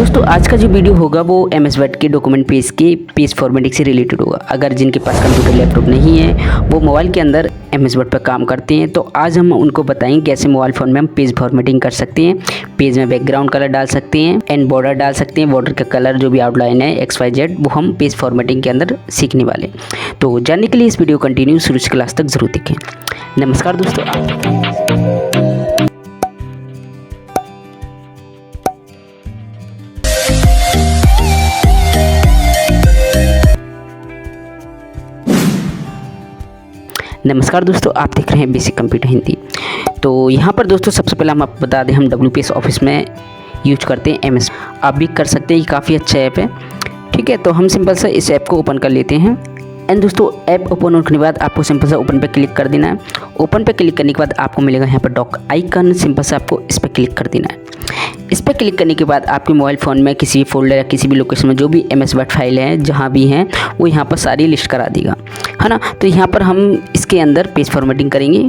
दोस्तों आज का जो वीडियो होगा वो MS वर्ड के डॉक्यूमेंट पेज के पेज फॉर्मेटिंग से रिलेटेड होगा। अगर जिनके पास कंप्यूटर लैपटॉप नहीं है वो मोबाइल के अंदर MS वर्ड पर काम करते हैं, तो आज हम उनको बताएंगे कैसे मोबाइल फ़ोन में हम पेज फॉर्मेटिंग कर सकते हैं। पेज में बैकग्राउंड कलर डाल सकते हैं एंड बॉर्डर डाल सकते हैं। बॉर्डर का कलर जो भी आउटलाइन है XYZ वो हम पेज फॉर्मेटिंग के अंदर सीखने वाले। तो जानने के लिए इस वीडियो कंटिन्यू शुरू से क्लास तक ज़रूर देखें। नमस्कार दोस्तों, नमस्कार दोस्तों, आप देख रहे हैं बेसिक कंप्यूटर हिंदी। तो यहाँ पर दोस्तों सबसे पहले हम आपको बता दें, हम WPS ऑफिस में यूज करते हैं MS। आप भी कर सकते हैं, ये काफ़ी अच्छा ऐप है। ठीक है, तो हम सिंपल सा इस ऐप को ओपन कर लेते हैं। एंड दोस्तों ऐप ओपन होने के बाद आपको सिंपल सा ओपन पे क्लिक कर देना है। ओपन पे क्लिक करने के बाद आपको मिलेगा यहाँ पर डॉक आइकन, सिंपल सा आपको इस पर क्लिक कर देना है। इस पर क्लिक करने के बाद आपके मोबाइल फ़ोन में किसी भी फोल्डर या किसी भी लोकेशन में जो भी MS वर्ड फाइल है जहाँ भी हैं वो यहाँ पर सारी लिस्ट करा देगा, है ना। तो यहाँ पर हम इसके अंदर पेज फॉर्मेटिंग करेंगे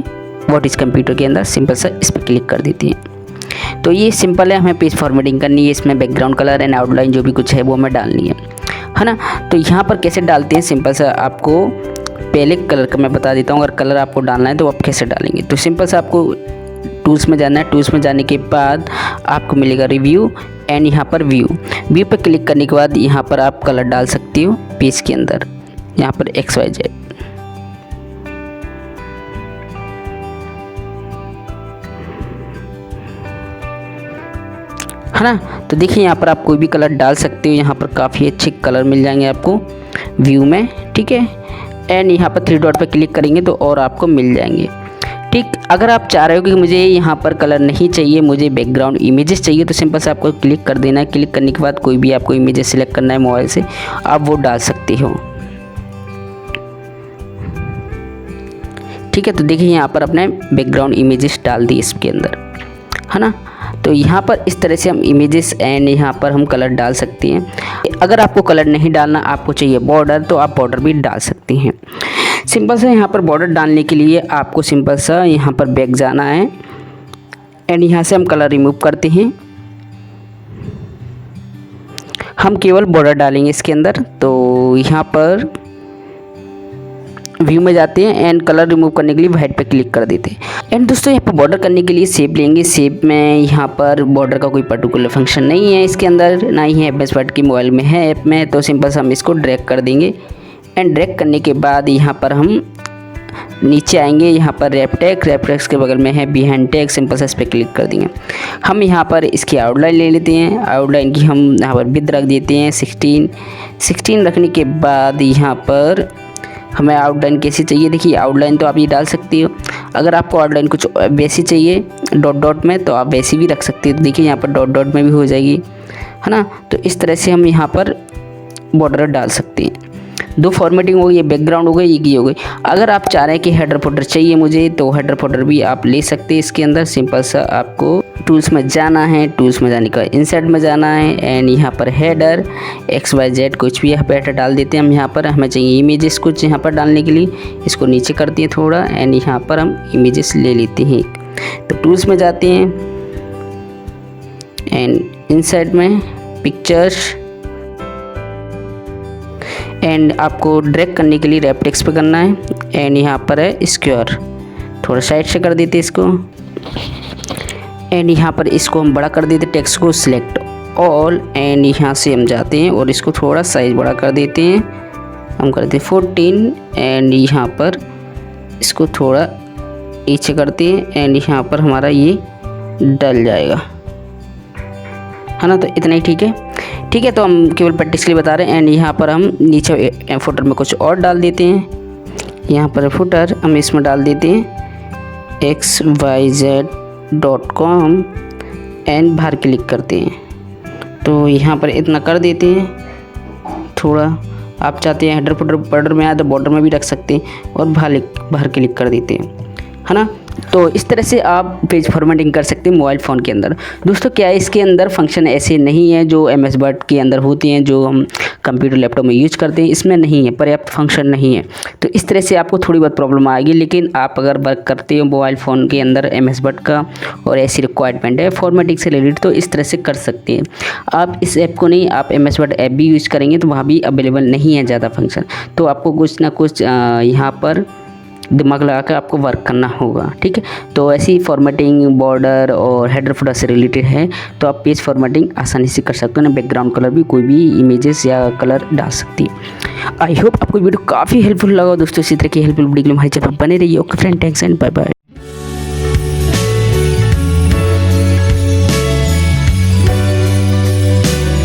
व्हाट इज़ कंप्यूटर के अंदर। सिंपल सा इस पर क्लिक कर देते हैं। तो ये सिंपल है, हमें पेज फॉर्मेटिंग करनी है। इसमें बैकग्राउंड कलर एंड आउटलाइन जो भी कुछ है वो हमें डालनी है ना। तो यहाँ पर कैसे डालते हैं, सिंपल सा आपको पहले कलर का मैं बता देता हूँ। अगर कलर आपको डालना है तो आप कैसे डालेंगे, तो सिंपल सा आपको टूल्स में जाना है। टूल्स में जाने के बाद आपको मिलेगा रिव्यू एंड यहाँ पर व्यू पर क्लिक करने के बाद यहाँ पर आप कलर डाल सकते हो पेज के अंदर, यहाँ पर XYZ, है ना। तो देखिए यहाँ पर आप कोई भी कलर डाल सकते हो। यहाँ पर काफ़ी अच्छे कलर मिल जाएंगे आपको व्यू में, ठीक है। एंड यहाँ पर 3 डॉट पर क्लिक करेंगे तो और आपको मिल जाएंगे, ठीक। अगर आप चाह रहे हो कि मुझे यहाँ पर कलर नहीं चाहिए, मुझे बैकग्राउंड इमेजेस चाहिए, तो सिंपल से आपको क्लिक कर देना है। क्लिक करने के बाद कोई भी आपको इमेजेस सिलेक्ट करना है मोबाइल से, आप वो डाल सकते हो, ठीक है। तो देखिए यहाँ पर अपने बैकग्राउंड इमेजेस डाल दी इसके अंदर, है ना। तो यहाँ पर इस तरह से हम इमेजेस एंड यहाँ पर हम कलर डाल सकते हैं। अगर आपको कलर नहीं डालना, आपको चाहिए बॉर्डर, तो आप बॉर्डर भी डाल सकते हैं। सिंपल सा यहाँ पर बॉर्डर डालने के लिए आपको सिंपल सा यहाँ पर बैक जाना है एंड यहाँ से हम कलर रिमूव करते हैं। हम केवल बॉर्डर डालेंगे इसके अंदर। तो यहाँ पर व्यू में जाते हैं एंड कलर रिमूव करने के लिए वाइट पे क्लिक कर देते हैं। एंड दोस्तों यहाँ पर बॉर्डर करने के लिए शेप लेंगे। शेप में यहाँ पर बॉर्डर का कोई पर्टिकुलर फंक्शन नहीं है इसके अंदर, ना ही है MS वर्ड की मोबाइल में है ऐप में। तो सिंपल से हम इसको ड्रैग कर देंगे एंड ड्रैग करने के बाद यहाँ पर हम नीचे आएंगे। यहाँ पर रैप टेक्स्ट के बगल में है बिहाइंड टेक्स्ट, सिंपल से इस पर क्लिक कर देंगे। हम यहाँ पर इसकी आउटलाइन ले लेते हैं। आउटलाइन की हम यहाँ पर विड्थ रख देते हैं 16 रखने के बाद यहाँ पर हमें आउटलाइन कैसी चाहिए, देखिए आउटलाइन तो आप ये डाल सकती हो। अगर आपको आउटलाइन कुछ वैसी चाहिए डॉट में, तो आप वैसी भी रख सकते हो। तो देखिए यहाँ पर डॉट में भी हो जाएगी, है ना। तो इस तरह से हम यहाँ पर बॉर्डर डाल सकते हैं। 2 फॉर्मेटिंग हो गई, बैकग्राउंड हो गई, ये हो गई। अगर आप चाह रहे हैं कि हेडर फोल्डर चाहिए मुझे, तो हेडर फोल्डर भी आप ले सकते हैं इसके अंदर। सिंपल सा आपको टूल्स में जाना है। टूल्स में जाने का इंसर्ट में जाना है एंड यहाँ पर हेडर XYZ कुछ भी यहाँ पर हेडर डाल देते हैं हम। यहाँ पर हमें चाहिए इमेजेस कुछ यहाँ पर डालने के लिए, इसको नीचे करते हैं थोड़ा एंड यहाँ पर हम इमेजेस ले लेते हैं। तो टूल्स में जाते हैं एंड इंसर्ट में पिक्चर्स एंड आपको ड्रैग करने के लिए रैप टेक्स्ट पे करना है एंड यहाँ पर है स्क्वायर, थोड़ा साइड से कर देते इसको एंड यहाँ पर इसको हम बड़ा कर देते टेक्स्ट को, सिलेक्ट ऑल एंड यहाँ से हम जाते हैं और इसको थोड़ा साइज बड़ा कर देते हैं। हम करते हैं 14 एंड यहाँ पर इसको थोड़ा नीचे करते हैं एंड यहाँ पर हमारा ये डल जाएगा, है ना। तो इतना ही ठीक है, ठीक है। तो हम केवल प्रैक्टिस के लिए बता रहे हैं एंड यहाँ पर हम नीचे फुटर में कुछ और डाल देते हैं। यहाँ पर फुटर हम इसमें डाल देते हैं xyz.com एंड बाहर क्लिक करते हैं। तो यहाँ पर इतना कर देते हैं। थोड़ा आप चाहते हैं हेडर फुटर बॉर्डर में आए तो बॉर्डर में भी रख सकते हैं और बाहर क्लिक कर देते हैं, है ना। तो इस तरह से आप पेज फॉर्मेटिंग कर सकते हैं मोबाइल फ़ोन के अंदर। दोस्तों क्या है, इसके अंदर फंक्शन ऐसे नहीं है जो MS वर्ड के अंदर होते हैं, जो हम कंप्यूटर लैपटॉप में यूज करते हैं, इसमें नहीं है, पर्याप्त फंक्शन नहीं है। तो इस तरह से आपको थोड़ी बहुत प्रॉब्लम आएगी, लेकिन आप अगर वर्क करते हो मोबाइल फ़ोन के अंदर MS वर्ड का और ऐसी रिक्वायरमेंट है फॉर्मेटिंग से रिलेटेड, तो इस तरह से कर सकते हैं। आप इस ऐप को नहीं, आप MS वर्ड ऐप भी यूज़ करेंगे तो वहाँ भी अवेलेबल नहीं है ज़्यादा फंक्शन, तो आपको कुछ ना कुछ यहाँ पर दिमाग लगा कर आपको वर्क करना होगा, ठीक है। तो ऐसी फॉर्मेटिंग बॉर्डर और हेडर फुटर से रिलेटेड है, तो आप पेज फॉर्मेटिंग आसानी से कर सकते हो ना, बैकग्राउंड कलर भी कोई भी इमेजेस या कलर डाल सकती है। आई होप आपको वीडियो काफ़ी हेल्पफुल लगा दोस्तों। इसी तरह की हेल्पफुल वीडियो के लिए हमारे चैनल पर बने रहिए। Okay friend, thanks and bye bye.